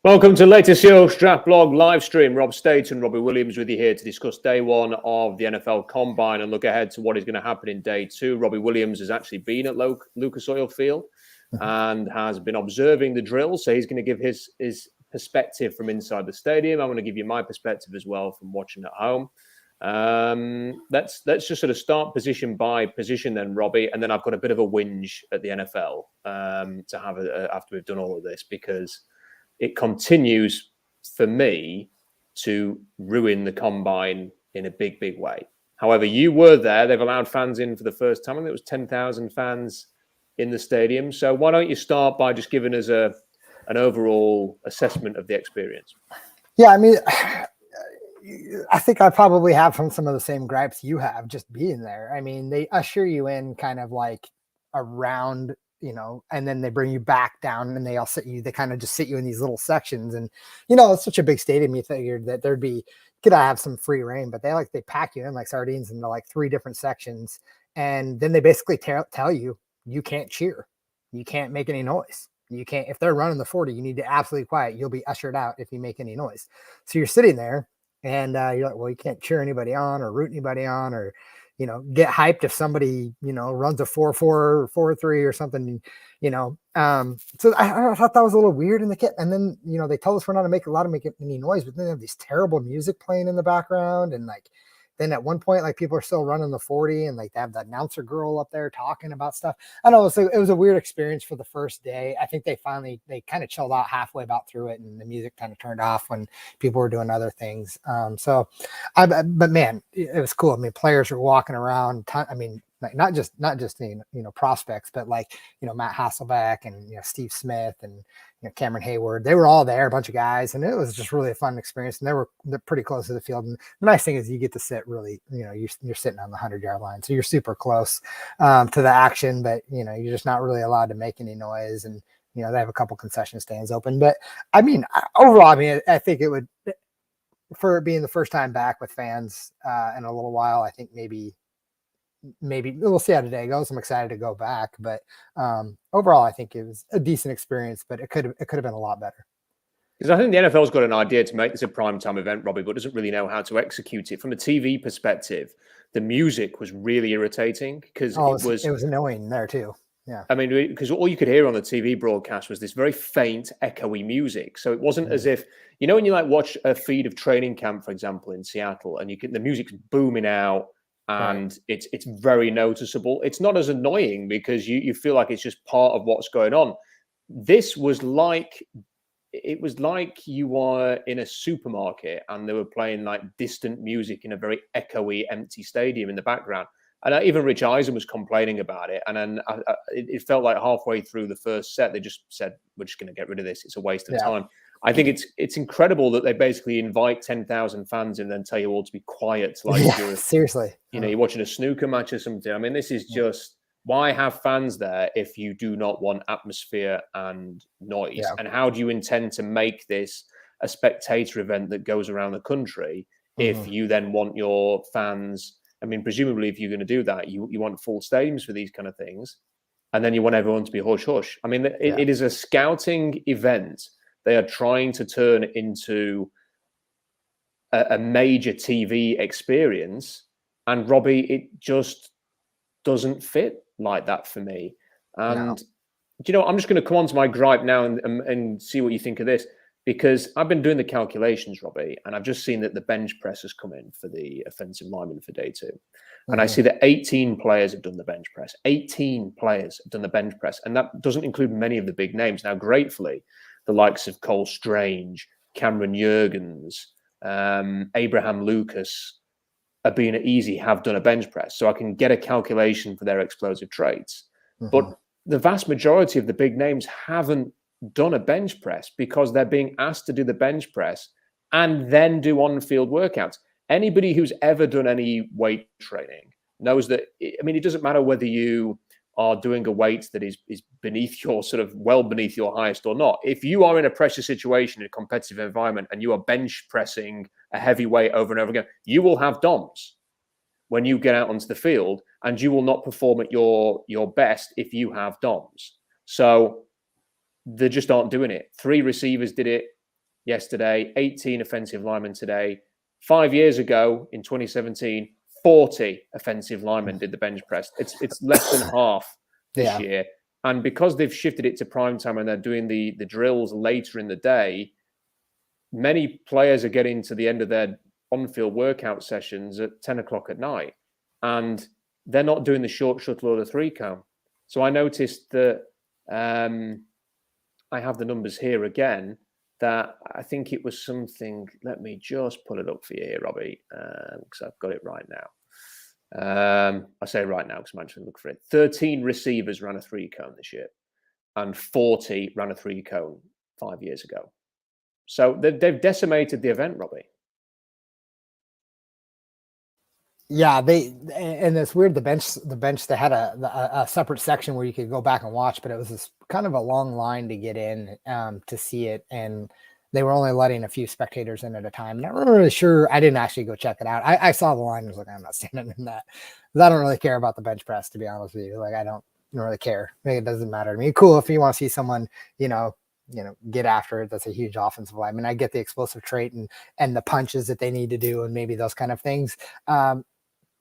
Welcome to the latest Seahawks Draft Blog live stream. Rob Staton, Robbie Williams with you here to discuss day one of the NFL Combine and look ahead to what is going to happen in day two. Robbie Williams has actually been at Lucas Oil Field and has been observing the drill, so he's going to give his perspective from inside the stadium. I'm going to give you my perspective as well from watching at home. Let's just sort of start position by position then, Robbie, and then I've got a bit of a whinge at the NFL to have after we've done all of this, because it continues for me to ruin the combine in a big, big way. However, you were there. They've allowed fans in for the first time. I think it was 10,000 fans in the stadium. So why don't you start by just giving us an overall assessment of the experience? Yeah, I mean, I think I probably have some of the same gripes you have just being there. I mean, they usher you in kind of like around, and then they bring you back down and they kind of just sit you in these little sections. And, it's such a big stadium. You figured that could have some free reign, but they pack you in like sardines into like 3 different sections. And then they basically tell you, you can't cheer. You can't make any noise. You can't, if they're running the 40, you need to absolutely quiet. You'll be ushered out if you make any noise. So you're sitting there and you're like, well, you can't cheer anybody on or root anybody on or, get hyped if somebody, runs a 4.4 or 4.3 or something, So I thought that was a little weird in the kit. And then, they told us we're not to make any noise, but then they have these terrible music playing in the background. And then at one point, people are still running the 40 and they have the announcer girl up there talking about stuff. I don't know. So it was a weird experience for the first day. I think they kind of chilled out halfway about through it and the music kind of turned off when people were doing other things. But man, it was cool. I mean, players were walking around. Not just prospects, but Matt Hasselbeck and Steve Smith and Cameron Hayward. They were all there, a bunch of guys, and it was just really a fun experience. And they're pretty close to the field. And the nice thing is you get to sit really, you're sitting on the 100-yard line, so you're super close to the action. But you're just not really allowed to make any noise. And they have a couple concession stands open. But I mean, overall, I think it would, for it being the first time back with fans in a little while. I think maybe we'll see how today goes. I'm excited to go back, but overall, I think it was a decent experience, but it could have been a lot better. Because I think the NFL's got an idea to make this a primetime event, Robbie, but doesn't really know how to execute it. From a TV perspective, the music was really irritating because it was annoying there too. Yeah. I mean, because all you could hear on the TV broadcast was this very faint, echoey music. So it wasn't as if, when you watch a feed of training camp, for example, in Seattle, and the music's booming out, and right. It's very noticeable. It's not as annoying because you feel like it's just part of what's going on. This was it was like you were in a supermarket and they were playing distant music in a very echoey, empty stadium in the background. And even Rich Eisen was complaining about it. And then it felt like halfway through the first set, they just said, we're just going to get rid of this. It's a waste of time. I think it's incredible that they basically invite 10,000 fans and then tell you all to be quiet. Seriously. You're watching a snooker match or something. I mean, this is just, why have fans there if you do not want atmosphere and noise? Yeah. And how do you intend to make this a spectator event that goes around the country if you then want your fans? I mean, presumably, if you're going to do that, you want full stadiums for these kind of things. And then you want everyone to be hush-hush. I mean, it is a scouting event. They are trying to turn into a major TV experience. And Robbie, it just doesn't fit like that for me. And, I'm just going to come on to my gripe now and see what you think of this. Because I've been doing the calculations, Robbie, and I've just seen that the bench press has come in for the offensive lineman for day 2. And I see that 18 players have done the bench press. 18 players have done the bench press. And that doesn't include many of the big names. Now, gratefully, the likes of Cole Strange, Cameron Jurgens, Abraham Lucas, being easy, have done a bench press. So I can get a calculation for their explosive traits. But the vast majority of the big names haven't done a bench press because they're being asked to do the bench press and then do on-field workouts. Anybody who's ever done any weight training knows that, it doesn't matter whether you are doing a weight that is beneath your well beneath your highest or not. If you are in a pressure situation in a competitive environment and you are bench pressing a heavy weight over and over again, you will have DOMs when you get out onto the field, and you will not perform at your best if you have DOMs. So they just aren't doing it. 3 receivers did it yesterday, 18 offensive linemen today. 5 years ago, in 2017, 40 offensive linemen did the bench press. It's less than half this year. And because they've shifted it to prime time and they're doing the drills later in the day, many players are getting to the end of their on-field workout sessions at 10 o'clock at night. And they're not doing the short shuttle or the 3-cone. So I noticed that I have the numbers here again, that I think it was something, let me just pull it up for you here, Robbie, because I've got it right now. I say right now because I'm actually looking for it. 13 receivers ran a 3-cone this year and 40 ran a 3-cone 5 years ago. So they've decimated the event, Robbie. Yeah, and it's weird. The bench, they had a separate section where you could go back and watch, but it was this kind of a long line to get in to see it, and they were only letting a few spectators in at a time. And I'm not really sure. I didn't actually go check it out. I saw the line and was like, I'm not standing in that, because I don't really care about the bench press, to be honest with you. Like, I don't really care. It doesn't matter to me. Cool if you want to see someone, get after it. That's a huge offensive line. I mean, I get the explosive trait and the punches that they need to do and maybe those kind of things.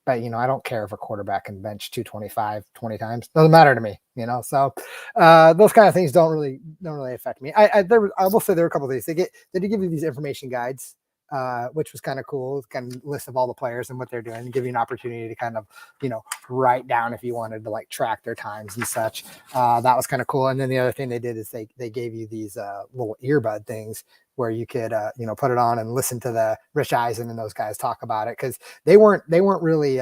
But, I don't care if a quarterback can bench 225 20 times. Doesn't matter to me, So those kind of things don't really affect me. I will say there were a couple of things. They did give you these information guides, which was kind of cool. Kind of list of all the players and what they're doing, and give you an opportunity to kind of, write down if you wanted to like track their times and such. That was kind of cool. And then the other thing they did is they gave you these little earbud things where you could, put it on and listen to the Rich Eisen and those guys talk about it. Cause they weren't really,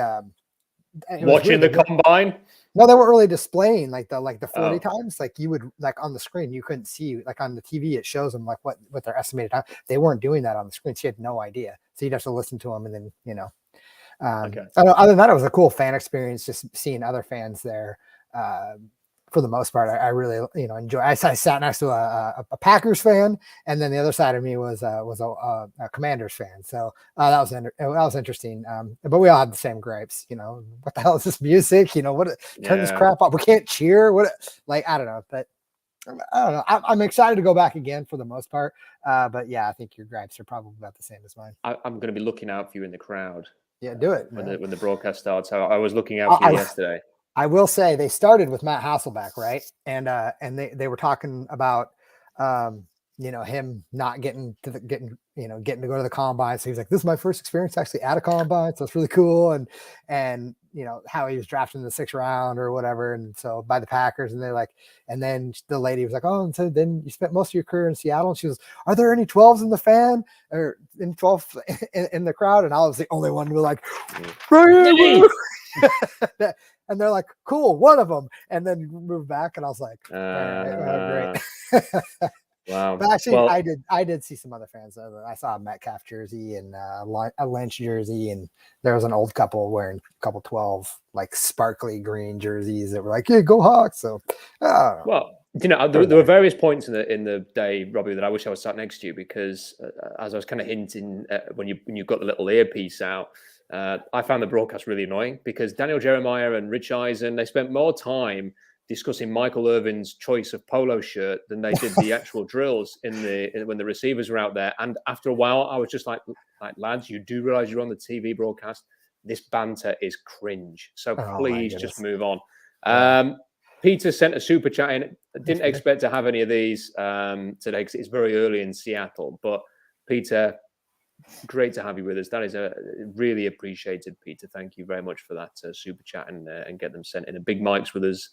watching the combine. No, they weren't really displaying like the 40 times. Like you would, like on the screen, you couldn't see, like on the TV, it shows them like what their estimated time. They weren't doing that on the screen. So you had no idea. So you'd have to listen to them and then, okay. Other than that, it was a cool fan experience, just seeing other fans there. For the most part, I really, enjoy. I sat next to a Packers fan, and then the other side of me was a Commanders fan. So that was interesting. But we all had the same gripes. What the hell is this music? Turn this crap up. We can't cheer. I don't know. But I don't know. I'm excited to go back again for the most part. But yeah, I think your gripes are probably about the same as mine. I'm going to be looking out for you in the crowd. Yeah, do it when the broadcast starts. I was looking out for you yesterday. I will say they started with Matt Hasselbeck, right? And they were talking about him not getting to getting to go to the combine. So he was like, "This is my first experience actually at a combine, so it's really cool." And how he was drafted in the 6th round or whatever, and so by the Packers, and and then the lady was like, "Oh, and so then you spent most of your career in Seattle." And she was, "Are there any 12s in the fan or in 12 in the crowd?" And I was the only one who was like, and they're like, "Cool, one of them," and then moved back, and I was like, "All right, great." Wow. But actually, I did see some other fans. I saw a Metcalf jersey and a Lynch jersey, and there was an old couple wearing a couple 12 like sparkly green jerseys that were like, "Yeah, go Hawks!" So, well, there were various points in the day, Robbie, that I wish I was sat next to you, because as I was kind of hinting when you got the little earpiece out. I found the broadcast really annoying, because Daniel Jeremiah and Rich Eisen, they spent more time discussing Michael Irvin's choice of polo shirt than they did the actual drills when the receivers were out there. And after a while, I was just like, lads, you do realize you're on the TV broadcast. This banter is cringe. So please just move on. Peter sent a super chat in. Didn't expect to have any of these today because it's very early in Seattle. But Peter, great to have you with us. That is a really appreciated, Peter. Thank you very much for that super chat and get them sent in. And Big Mike's with us,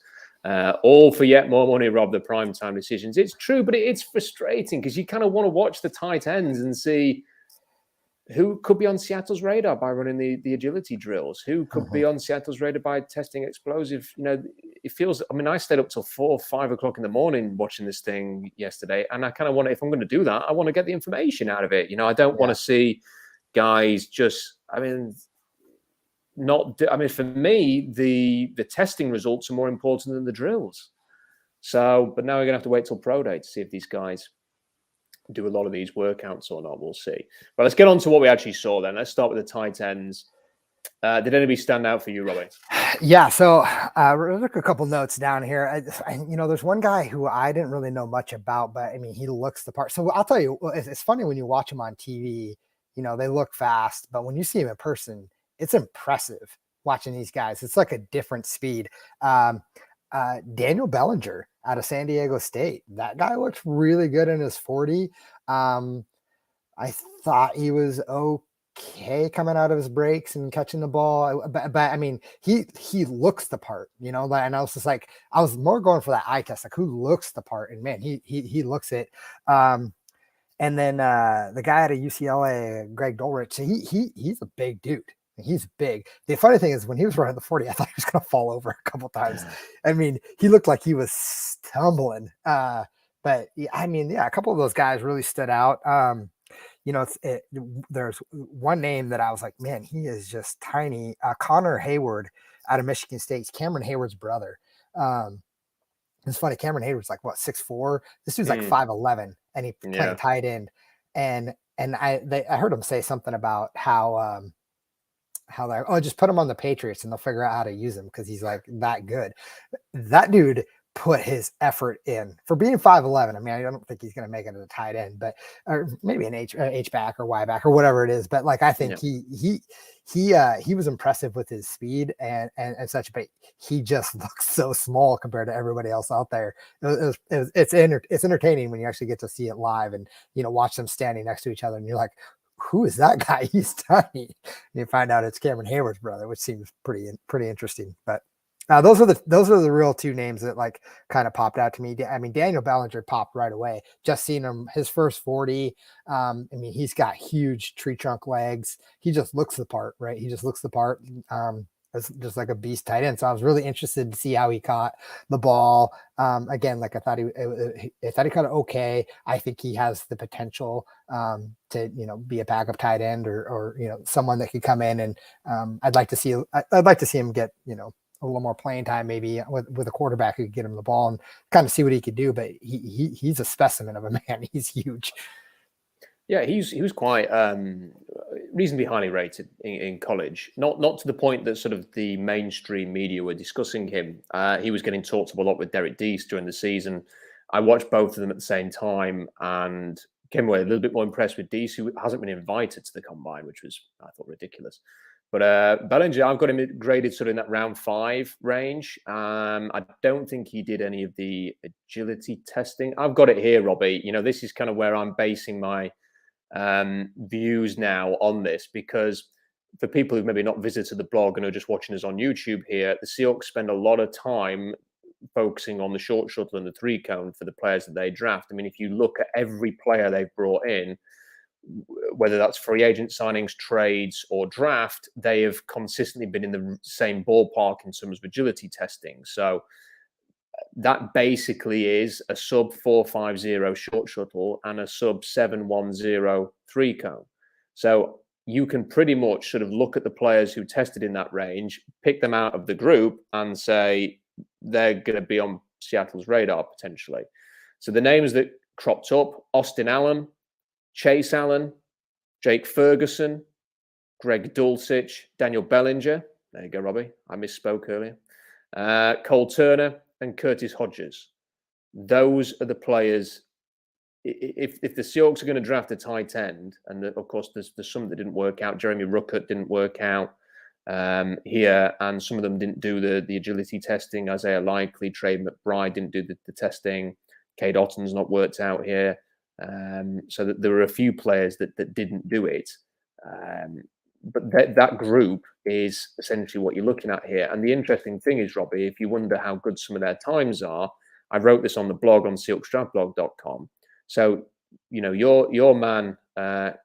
all for yet more money, Rob, the prime time decisions. It's true, but it's frustrating because you kind of want to watch the tight ends and see who could be on Seattle's radar by running the agility drills, who could be on Seattle's radar by testing explosive. It feels, I stayed up till 4 or 5 o'clock in the morning watching this thing yesterday. And I kind of want to, if I'm going to do that, I want to get the information out of it. I don't want to see guys just, for me, the testing results are more important than the drills. So, but now we're going to have to wait till pro day to see if these guys do a lot of these workouts or not. We'll see. But let's get on to what we actually saw then. Let's start with the tight ends. Did anybody stand out for you, Robbie? Yeah, so look a couple notes down here. There's one guy who I didn't really know much about, but I mean, he looks the part. So I'll tell you, it's funny when you watch him on TV. They look fast, but when you see him in person, it's impressive watching these guys. It's like a different speed. Daniel Bellinger out of San Diego State. That guy looks really good in his 40. I thought he was okay coming out of his breaks and catching the ball, but I mean, he looks the part, and I was just like, I was more going for that eye test, like who looks the part, and man, he looks it. And then the guy out of UCLA, Greg Dulcich, he's a big dude. He's big. The funny thing is when he was running the 40, I thought he was going to fall over a couple times. I mean, he looked like he was stumbling. But I mean, yeah, a couple of those guys really stood out. There's one name that I was like, man, he is just tiny. Connor Hayward out of Michigan State, Cameron Hayward's brother. It's funny. Cameron Hayward's like what, 6'4". This dude's like 5'11", and he played tight end. And I heard him say something about how they're just put him on the Patriots and they'll figure out how to use him because he's like that good. That dude put his effort in for being 5'11". I mean, I don't think he's going to make it as a tight end, but or maybe an H back or Y back or whatever it is. But like, I think he was impressive with his speed and such, but he just looks so small compared to everybody else out there. It's entertaining when you actually get to see it live and, watch them standing next to each other and you're like, who is that guy? He's tiny. And you find out it's Cameron Hayward's brother, which seems pretty interesting, but those are the real two names that like kind of popped out to me. I mean, Daniel Bellinger popped right away. Just seeing him, his first 40. I mean, he's got huge tree trunk legs. He just looks the part, right? He just looks the part. It's just like a beast tight end. So I was really interested to see how he caught the ball. Again, like I thought he caught it okay. I think he has the potential to be a backup tight end or someone that could come in and I'd like to see him get a little more playing time, maybe with a quarterback who could get him the ball and kind of see what he could do. But he's a specimen of a man. He's huge. Yeah, he was quite reasonably highly rated in college. Not to the point that sort of the mainstream media were discussing him. He was getting talked about a lot with Derek Deese during the season. I watched both of them at the same time and came away a little bit more impressed with Deese, who hasn't been invited to the combine, which was, I thought, ridiculous. But Bellinger, I've got him graded sort of in that round 5 range. I don't think he did any of the agility testing. I've got it here, Robbie. This is kind of where I'm basing my views now on this, because for people who've maybe not visited the blog and are just watching us on YouTube here, the Seahawks spend a lot of time focusing on the short shuttle and the 3-cone for the players that they draft. I mean, if you look at every player they've brought in, whether that's free agent signings, trades, or draft, they have consistently been in the same ballpark in terms of agility testing. So that basically is a sub 4.50 short shuttle and a sub 7.10 3-cone. So you can pretty much sort of look at the players who tested in that range, pick them out of the group and say they're going to be on Seattle's radar potentially. So the names that cropped up: Austin Allen, Chase Allen, Jake Ferguson, Greg Dulcich, Daniel Bellinger. There you go, Robbie. I misspoke earlier. Cole Turner and Curtis Hodges. Those are the players. If the Seahawks are going to draft a tight end, and of course there's some that didn't work out. Jeremy Ruckert didn't work out here, and some of them didn't do the agility testing. Isaiah Likely, Trey McBride didn't do the testing. Cade Otton's not worked out here. So that there were a few players that didn't do it. But that group is essentially what you're looking at here. And the interesting thing is, Robbie, if you wonder how good some of their times are, I wrote this on the blog on SeahawksDraftBlog.com. So, your man,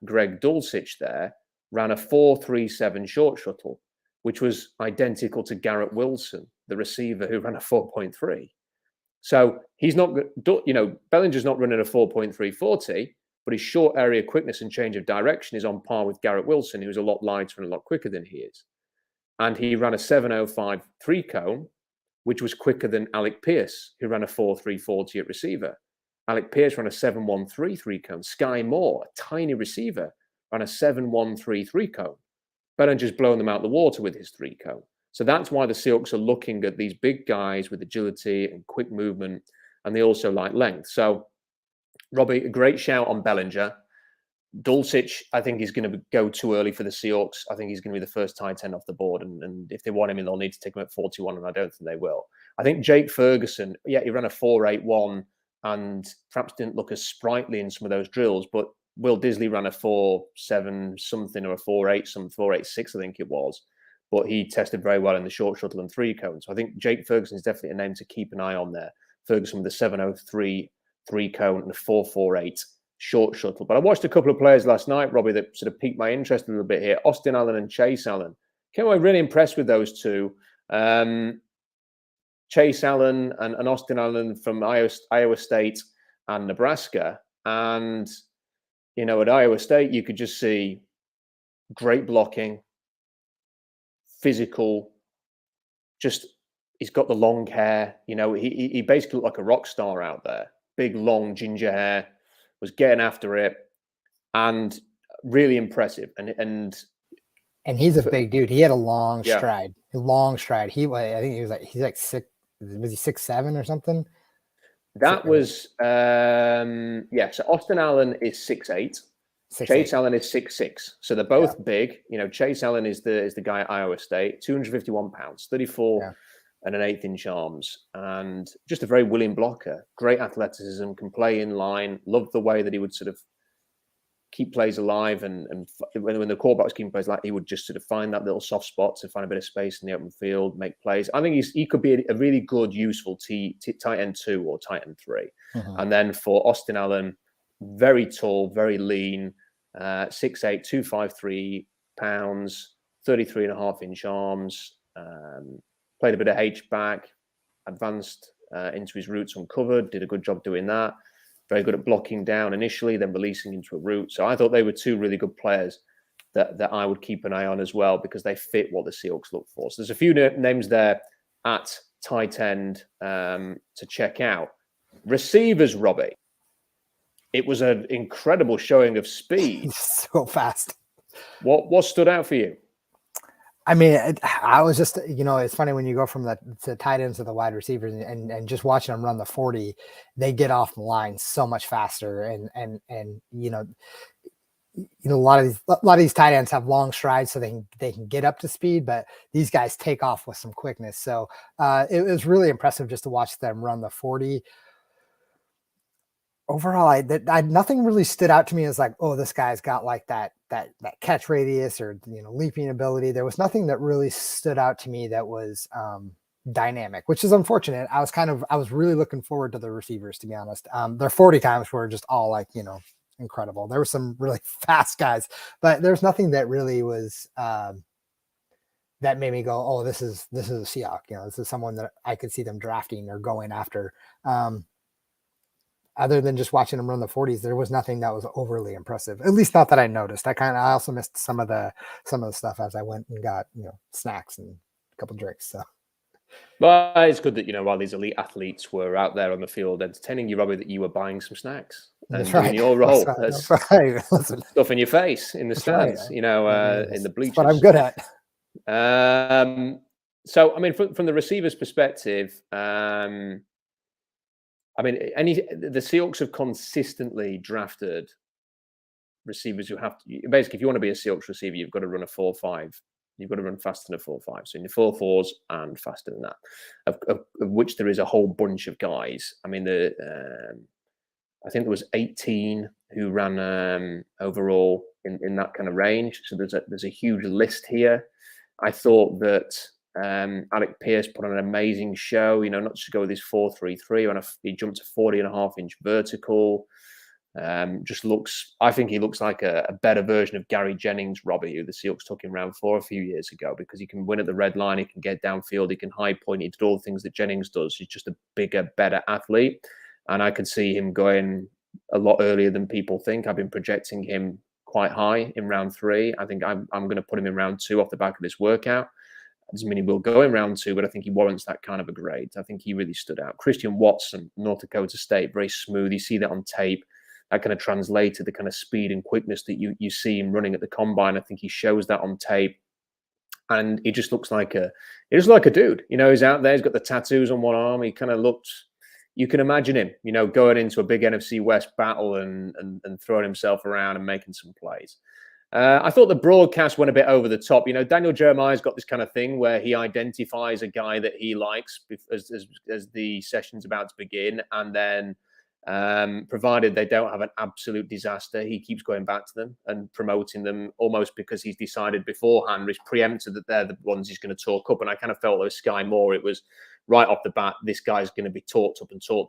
Greg Dulcich there, ran a 4.37 short shuttle, which was identical to Garrett Wilson, the receiver, who ran a 4.3. So he's not, Bellinger's not running a 4.340, but his short area quickness and change of direction is on par with Garrett Wilson, who's a lot lighter and a lot quicker than he is. And he ran a 7.05 3-cone, which was quicker than Alec Pierce, who ran a 4.340 at receiver. Alec Pierce ran a 7.13 3-cone. Sky Moore, a tiny receiver, ran a 7.13 3-cone. Bellinger's blown them out the water with his 3-cone. So that's why the Seahawks are looking at these big guys with agility and quick movement, and they also like length. So, Robbie, a great shout on Bellinger. Dulcich, I think he's going to go too early for the Seahawks. I think he's going to be the first tight end off the board, and if they want him in, they'll need to take him at 41, and I don't think they will. I think Jake Ferguson, yeah, he ran a 4.81 and perhaps didn't look as sprightly in some of those drills, but Will Disley ran a 4.7 something or a 4.8 some 4.86, I think it was. But he tested very well in the short shuttle and 3-cone. So I think Jake Ferguson is definitely a name to keep an eye on there. Ferguson with a 7.03 3-cone and a 4.48 short shuttle. But I watched a couple of players last night, Robbie, that sort of piqued my interest a little bit here. Austin Allen and Chase Allen. Came away really impressed with those two. Chase Allen and Austin Allen from Iowa State and Nebraska. And, you know, at Iowa State, you could just see great blocking, physical, just he's got the long hair. You know, he basically looked like a rock star out there. Big, long ginger hair, was getting after it, and really impressive. And he's a big dude. He had a long stride. A long stride. I think he's like 6. Was he 6'7" or something? That was so Austin Allen is 6'8". Chase Allen is 6'6". So they're both big. You know, Chase Allen is the guy at Iowa State, 251 pounds, 34 and an 1/8 inch arms, and just a very willing blocker. Great athleticism, can play in line. Loved the way that he would sort of keep plays alive, and when the quarterback was keeping plays alive, he would just sort of find that little soft spot to find a bit of space in the open field, make plays. I think he could be a really good, useful tight end 2 or tight end 3. Mm-hmm. And then for Austin Allen, very tall, very lean, 6'8", 253 pounds, 33.5 inch arms. Played a bit of H-back, advanced into his roots uncovered, did a good job doing that. Very good at blocking down initially, then releasing into a route. So I thought they were two really good players that I would keep an eye on as well, because they fit what the Seahawks look for. So there's a few names there at tight end to check out. Receivers, Robbie. It was an incredible showing of speed. So fast. What stood out for you? I mean, I was just, you know, it's funny when you go from the tight ends to the wide receivers and just watching them run the 40, they get off the line so much faster. And you know, a lot of these tight ends have long strides, so they can get up to speed, but these guys take off with some quickness. So it was really impressive just to watch them run the 40. Overall, nothing really stood out to me as like, oh, this guy's got like that catch radius or, you know, leaping ability. There was nothing that really stood out to me that was dynamic, which is unfortunate. I was really looking forward to the receivers, to be honest. Their 40 times were just all like, you know, incredible. There were some really fast guys, but there's nothing that really was that made me go, oh, this is a Seahawk. You know, this is someone that I could see them drafting or going after. Other than just watching them run the 40s, there was nothing that was overly impressive. At least not that I noticed. I also missed some of the stuff as I went and got, you know, snacks and a couple drinks. So, well, it's good that, you know, while these elite athletes were out there on the field entertaining you, Robbie, that you were buying some snacks and doing your role. That's right. Listen, stuff in your face in the stands, right. You know, in the bleachers. That's what I'm good at. So, I mean, from the receiver's perspective, I mean, the Seahawks have consistently drafted receivers who have to, basically, if you want to be a Seahawks receiver, you've got to run a 4.5. You've got to run faster than a 4.5. So in your 4.4s and faster than that, of which there is a whole bunch of guys. I mean, I think there was 18 who ran overall in that kind of range. So there's a huge list here. I thought that Alec Pierce put on an amazing show, you know, not just go with his 4.33, he jumped to 40.5 inch vertical. I think he looks like a better version of Gary Jennings, Robbie, who the Seahawks took in round 4 a few years ago, because he can win at the red line, he can get downfield, he can high point, he did all the things that Jennings does. He's just a bigger, better athlete. And I could see him going a lot earlier than people think. I've been projecting him quite high in round 3. I think I'm going to put him in round 2 off the back of this workout. Doesn't mean he will go in round 2, but I think he warrants that kind of a grade. I think he really stood out. Christian Watson, North Dakota State, very smooth. You see that on tape. That kind of translated the kind of speed and quickness that you see him running at the combine. I think he shows that on tape. And he just looks like a dude. He's out there. He's got the tattoos on one arm. He kind of looks. You can imagine him, going into a big NFC West battle and throwing himself around and making some plays. I thought the broadcast went a bit over the top. Daniel Jeremiah's got this kind of thing where he identifies a guy that he likes as the session's about to begin, and then provided they don't have an absolute disaster, he keeps going back to them and promoting them almost because he's decided beforehand, he's preempted that they're the ones he's going to talk up. And I kind of felt with Sky Moore, it was right off the bat, this guy's going to be talked up. And lo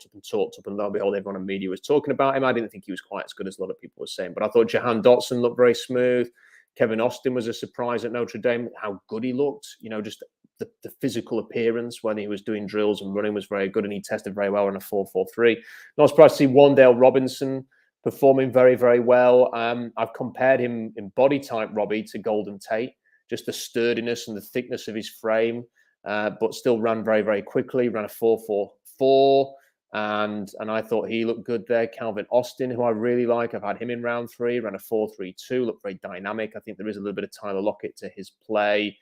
and behold, everyone in media was talking about him. I didn't think he was quite as good as a lot of people were saying, but I thought Jahan Dotson looked very smooth. Kevin Austin was a surprise at Notre Dame, how good he looked. Just the physical appearance when he was doing drills and running was very good, and he tested very well in a 4.43. Not surprised to see Wan'Dale Robinson performing very, very well. I've compared him in body type, Robbie, to Golden Tate, just the sturdiness and the thickness of his frame. But still ran very, very quickly, ran a 4.44. And I thought he looked good there. Calvin Austin, who I really like, I've had him in round 3, ran a 4.32, looked very dynamic. I think there is a little bit of Tyler Lockett to his play.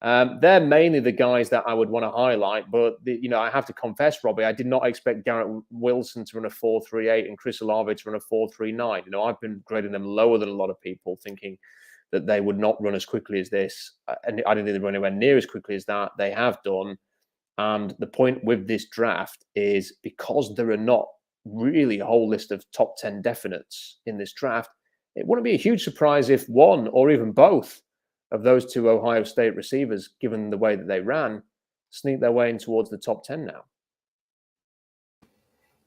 They're mainly the guys that I would want to highlight. But, I have to confess, Robbie, I did not expect Garrett Wilson to run a 4.38 and Chris Olave to run a 4.39. I've been grading them lower than a lot of people, thinking that they would not run as quickly as this. And I didn't think they'd run anywhere near as quickly as that. They have done. And the point with this draft is because there are not really a whole list of top 10 definites in this draft, it wouldn't be a huge surprise if one or even both of those two Ohio State receivers, given the way that they ran, sneak their way in towards the top 10 now.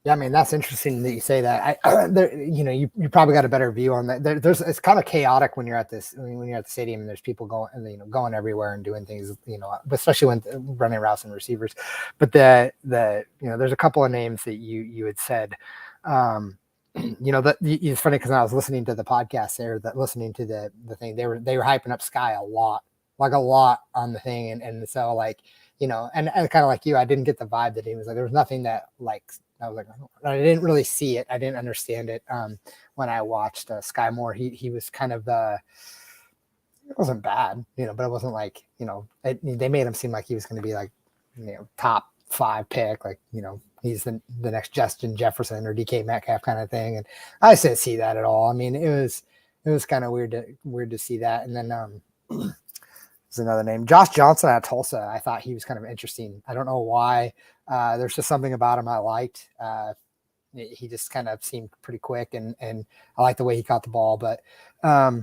Yeah, I mean, that's interesting that you say that. You probably got a better view on that. It's kind of chaotic when you're at when you're at the stadium and there's people going everywhere and doing things, especially when running routes and receivers. But there's a couple of names that you had said. It's funny because I was listening to the podcast there, listening to the thing, they were hyping up Sky a lot on the thing, and so and kind of like you, I didn't get the vibe that he was like. There was nothing that I was like, I didn't really see it. I didn't understand it. When I watched Sky Moore, he was kind of it wasn't bad, but it wasn't like, they made him seem like he was going to be like, top 5 pick, he's the next Justin Jefferson or DK Metcalf kind of thing. And I didn't see that at all. I mean, it was kind of weird to see that. And then there's another name, Josh Johnson out of Tulsa. I thought he was kind of interesting. I don't know why. There's just something about him I liked. He just kind of seemed pretty quick, and I like the way he caught the ball. But I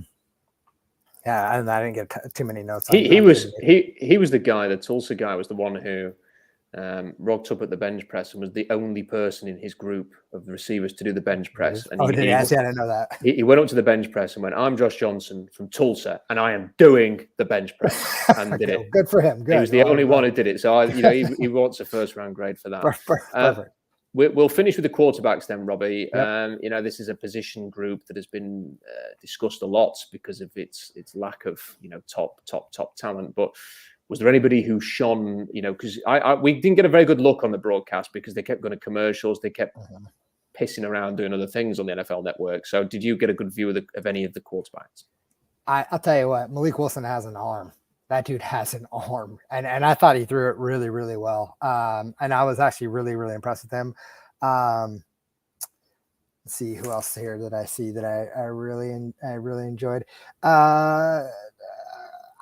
didn't get too many notes. He was the guy. The Tulsa guy was the one who rocked up at the bench press and was the only person in his group of the receivers to do the bench press. And I didn't know that. He went up to the bench press and went, "I'm Josh Johnson from Tulsa, and I am doing the bench press," and did it. Good for him. Good. He was the only one who did it. So he wants a first round grade for that. Perfect. We'll finish with the quarterbacks then, Robbie. Yep. This is a position group that has been discussed a lot because of its lack of top talent, but was there anybody who shone, because we didn't get a very good look on the broadcast because they kept going to commercials. They kept pissing around doing other things on the NFL Network. So did you get a good view of any of the quarterbacks? I'll tell you what, Malik Wilson has an arm. That dude has an arm. And I thought he threw it really, really well. And I was actually really, really impressed with him. Let's see who else here that I see that I really enjoyed.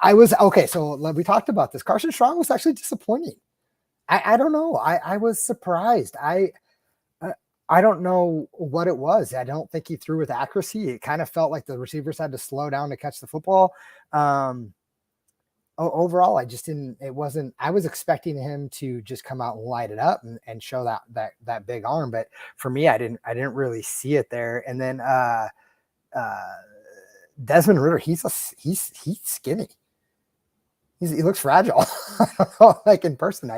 I was okay. So we talked about this. Carson Strong was actually disappointing. I don't know. I was surprised. I don't know what it was. I don't think he threw with accuracy. It kind of felt like the receivers had to slow down to catch the football. Overall, I just didn't. It wasn't. I was expecting him to just come out and light it up and show that big arm. But for me, I didn't really see it there. And then Desmond Ridder, he's skinny. He looks fragile. Like in person,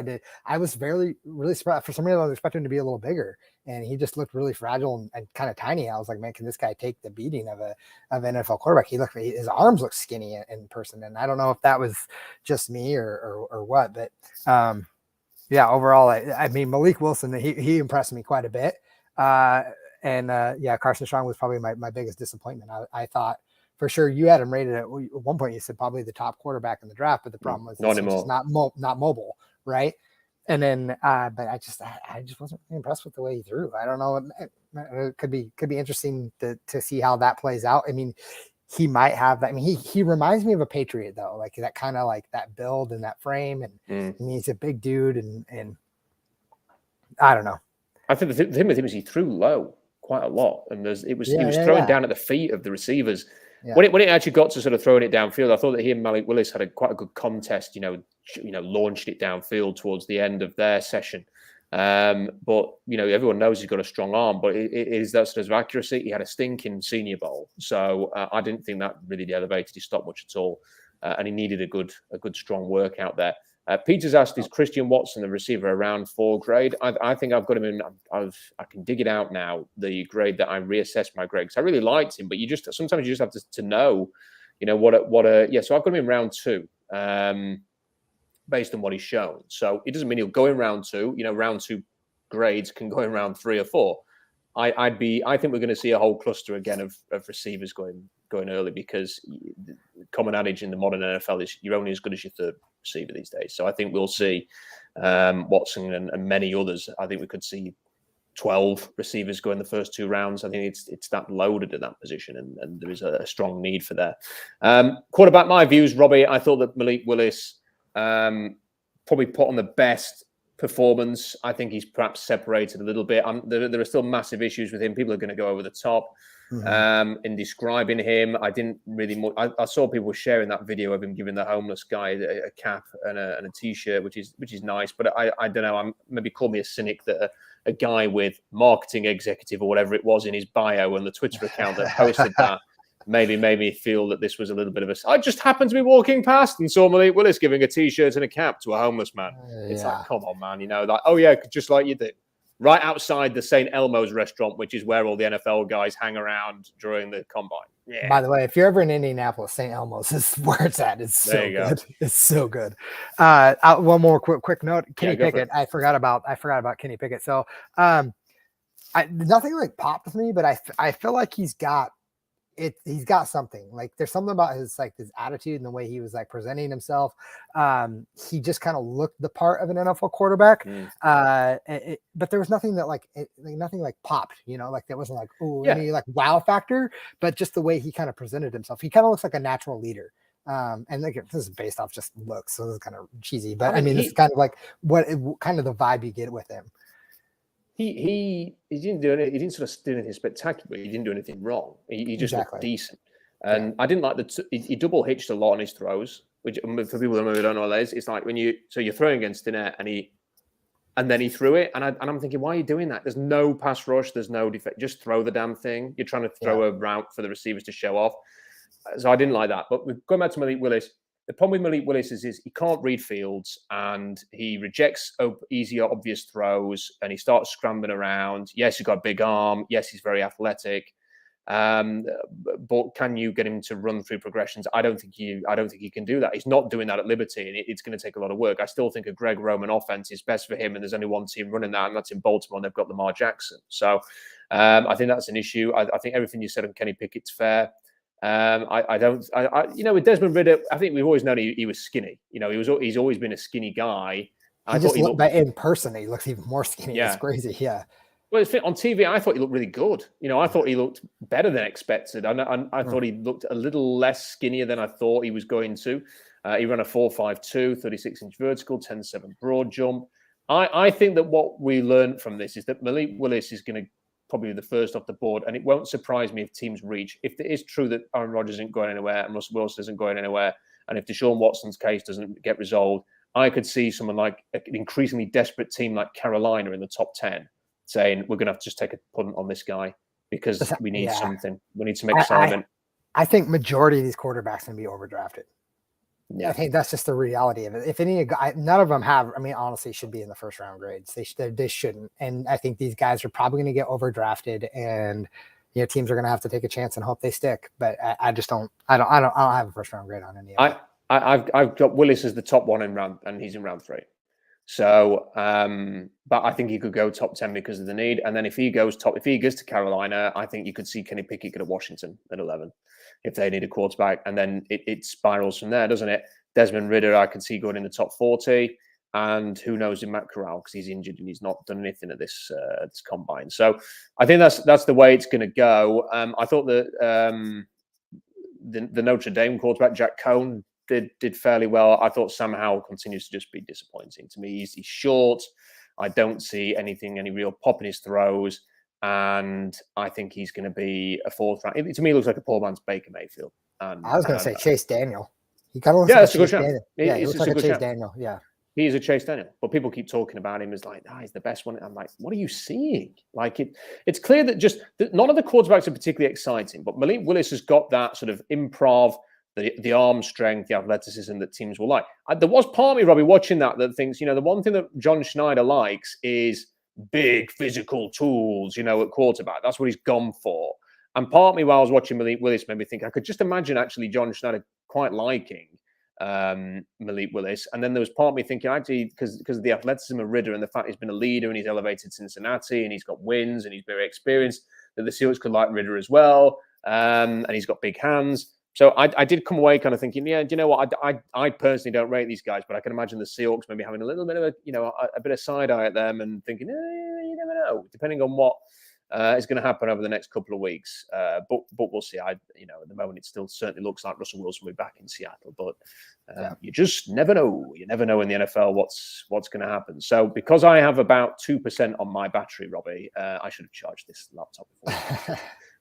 I was really surprised. For some reason, I was expecting him to be a little bigger, and he just looked really fragile and kind of tiny. I was like, man, can this guy take the beating of an NFL quarterback? His arms look skinny in person, and I don't know if that was just me or what. But overall, I mean, Malik Wilson, he impressed me quite a bit. Carson Strong was probably my biggest disappointment. I thought for sure. You had him rated at one point. You said probably the top quarterback in the draft, but the problem was not anymore. Not mobile, right? And then, but I just wasn't really impressed with the way he threw. I don't know. It could be interesting to see how that plays out. I mean, he might have that. I mean, he reminds me of a Patriot though, like that kind of like that build and that frame, and he's a big dude, and I don't know. I think the thing with him is he threw low quite a lot, and he was throwing down at the feet of the receivers. Yeah. When it actually got to sort of throwing it downfield, I thought that he and Malik Willis had quite a good contest. Launched it downfield towards the end of their session. But everyone knows he's got a strong arm, but it is that sort of accuracy. He had a stinking Senior Bowl, so I didn't think that really elevated his stock much at all, and he needed a good strong workout there. Peter's asked, is Christian Watson the receiver around 4 grade? I think I've got him in. I can dig it out now. The grade that I reassessed my grade, because I really liked him, but sometimes you just have to know, So I've got him in round 2. Based on what he's shown. So it doesn't mean he'll go in round 2. Round 2 grades can go in round 3 or 4. I think we're going to see a whole cluster again of receivers going early, because the common adage in the modern NFL is you're only as good as your third receiver these days. So I think we'll see Watson and many others. I think we could see 12 receivers go in the first 2 rounds. I think it's that loaded at that position, and there is a strong need for that. Quarterback, my views, Robbie, I thought that Malik Willis probably put on the best performance. I think he's perhaps separated a little bit. There are still massive issues with him. People are going to go over the top in describing him. I didn't really. I saw people sharing that video of him giving the homeless guy a cap and a t-shirt, which is nice. But I don't know. Maybe call me a cynic that a guy with marketing executive or whatever it was in his bio and the Twitter account that posted that. Maybe made me feel that this was a little bit of I just happened to be walking past and saw Malik Willis giving a t-shirt and a cap to a homeless man. It's like, come on, man. Like, oh yeah, just like you did. Right outside the St. Elmo's restaurant, which is where all the NFL guys hang around during the combine. Yeah. By the way, if you're ever in Indianapolis, St. Elmo's is where it's at. It's so good. It's so good. One more quick note. Kenny Pickett. I forgot about Kenny Pickett. So nothing like popped with me, but I feel like he's got something. Like there's something about his attitude and the way he was like presenting himself. He just kind of looked the part of an NFL quarterback. But there was nothing that nothing like popped, like there wasn't like, any like wow factor, but just the way he kind of presented himself. He kind of looks like a natural leader. And like this is based off just looks, so this is kind of cheesy, but I mean, this is kind of like kind of the vibe you get with him. He didn't do anything. He didn't sort of do anything spectacular. He didn't do anything wrong. He just looked decent. And I didn't like he double hitched a lot on his throws, which for people that maybe don't know what that is, it's like when you're throwing against the net and then he threw it, and I'm thinking, why are you doing that? There's no pass rush, there's no defect. Just throw the damn thing. You're trying to throw a route for the receivers to show off. So I didn't like that. But going back to Malik Willis. The problem with Malik Willis is he can't read fields, and he rejects easy, obvious throws, and he starts scrambling around. Yes, he's got a big arm. Yes, he's very athletic. But can you get him to run through progressions? I don't think he can do that. He's not doing that at Liberty, and it's going to take a lot of work. I still think a Greg Roman offense is best for him, and there's only one team running that, and that's in Baltimore. And they've got Lamar Jackson. So I think that's an issue. I think everything you said on Kenny Pickett's fair. With Desmond Ridder, I think we've always known he was skinny. He's always been a skinny guy. In person, he looks even more skinny. Yeah. It's crazy. Yeah. Well, on TV, I thought he looked really good. I thought he looked better than expected. I thought he looked a little less skinnier than I thought he was going to. He ran a 4.52, 36-inch vertical, 10.7 broad jump. I think that what we learned from this is that Malik Willis is going to probably the first off the board, and it won't surprise me if teams reach. If it is true that Aaron Rodgers isn't going anywhere and Russell Wilson isn't going anywhere, and if Deshaun Watson's case doesn't get resolved, I could see someone like an increasingly desperate team like Carolina in the top 10 saying, we're going to have to just take a punt on this guy because we need something. We need some excitement. I think majority of these quarterbacks can be overdrafted. Yeah, I think that's just the reality of it. If any, none of them have, honestly, should be in the first round grades. They shouldn't. And I think these guys are probably going to get overdrafted, and teams are going to have to take a chance and hope they stick. But I just don't. I don't have a first round grade on any of it. I've got Willis as the top one in round, and he's in round 3. So, but I think he could go top 10 because of the need. And then if he goes to Carolina, I think you could see Kenny Pickett go to Washington at 11 if they need a quarterback. And then it spirals from there, doesn't it? Desmond Ridder, I can see going in the top 40. And who knows in Matt Corral because he's injured and he's not done anything at this combine. So I think that's the way it's going to go. I thought that the Notre Dame quarterback, Jack Cohn, did fairly well. I thought Sam Howell continues to just be disappointing to me. He's short. I don't see any real pop in his throws. And I think he's going to be a fourth round. To me, it looks like a poor man's Baker Mayfield. And, I was going to say Chase Daniel. He kind of looks that's like a good shot. Yeah, he looks like a Chase Daniel. Yeah. He is a Chase Daniel, but people keep talking about him as like, he's the best one. I'm like, what are you seeing? Like it's clear that none of the quarterbacks are particularly exciting, but Malik Willis has got that sort of improv, the arm strength, the athleticism that teams will like. There was part of me, Robbie, watching that thinks, the one thing that John Schneider likes is big physical tools, at quarterback. That's what he's gone for. And part of me, while I was watching Malik Willis, made me think I could just imagine actually John Schneider quite liking Malik Willis. And then there was part of me thinking, actually, because of the athleticism of Ridder and the fact he's been a leader and he's elevated Cincinnati and he's got wins and he's very experienced, that the Seahawks could like Ridder as well. And he's got big hands. So I did come away kind of thinking, do you know what? I personally don't rate these guys, but I can imagine the Seahawks maybe having a little bit of a bit of side eye at them and thinking, you never know, depending on what is going to happen over the next couple of weeks. But we'll see. At the moment, it still certainly looks like Russell Wilson will be back in Seattle, but you just never know. You never know in the NFL what's going to happen. So because I have about 2% on my battery, Robbie, I should have charged this laptop before.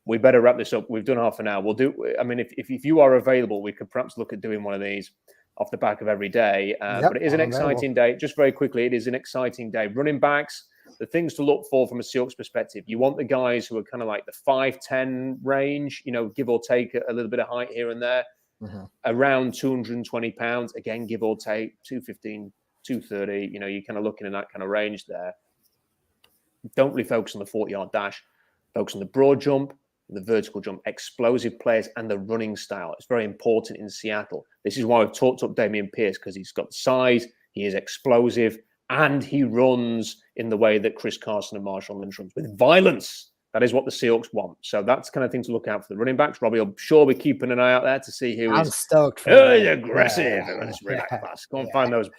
We better wrap this up. We've done half an hour. We'll do. I mean, if you are available, we could perhaps look at doing one of these off the back of every day. But it is an exciting day. Just very quickly, it is an exciting day. Running backs, the things to look for from a Seahawks perspective. You want the guys who are kind of like the 5'10" range, give or take a little bit of height here and there, around 220 pounds. Again, give or take 215, 230. You're kind of looking in that kind of range there. Don't really focus on the 40-yard dash. Focus on the broad jump, the vertical jump, explosive players, and the running style. It's very important in Seattle. This is why we've talked up Dameon Pierce, because he's got size, he is explosive, and he runs in the way that Chris Carson and Marshawn Lynch runs, with violence. That is what the Seahawks want. So that's the kind of thing to look out for the running backs. Robbie will sure be keeping an eye out there to see who I'm is stoked for aggressive in this running back class. Go and find those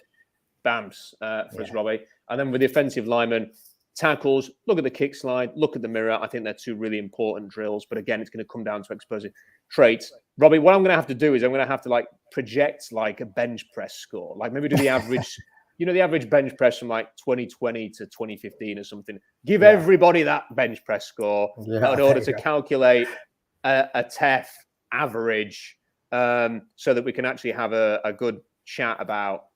bamps for us, Robbie. And then with the offensive linemen, tackles, look at the kick slide, look at the mirror. I think they're two really important drills. But again, it's going to come down to explosive traits. Robbie, what I'm going to have to do is I'm going to have to project a bench press score. Maybe do the average, the average bench press from 2020 to 2015 or something. Give everybody that bench press score in order to calculate a TEF average so that we can actually have a good chat about,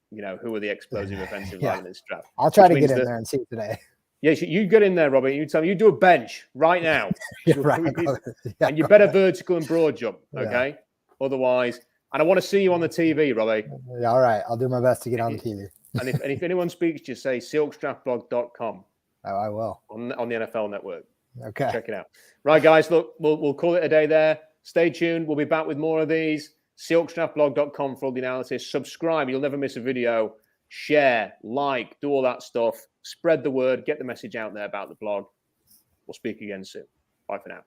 who are the explosive offensive line in this draft. I'll try to get in there and see today. Yes, you get in there, Robbie. You tell me, you do a bench right now. And you better vertical and broad jump, okay? Yeah. Otherwise, and I want to see you on the TV, Robbie. Yeah, all right. I'll do my best to get on the TV. And if anyone speaks to you, say SeahawksDraftBlog.com. Oh, I will. On the NFL Network. Okay. Check it out. Right, guys, look, we'll call it a day there. Stay tuned. We'll be back with more of these. SeahawksDraftBlog.com for all the analysis. Subscribe. You'll never miss a video. Share, like, do all that stuff. Spread the word. Get the message out there about the blog. We'll speak again soon. Bye for now.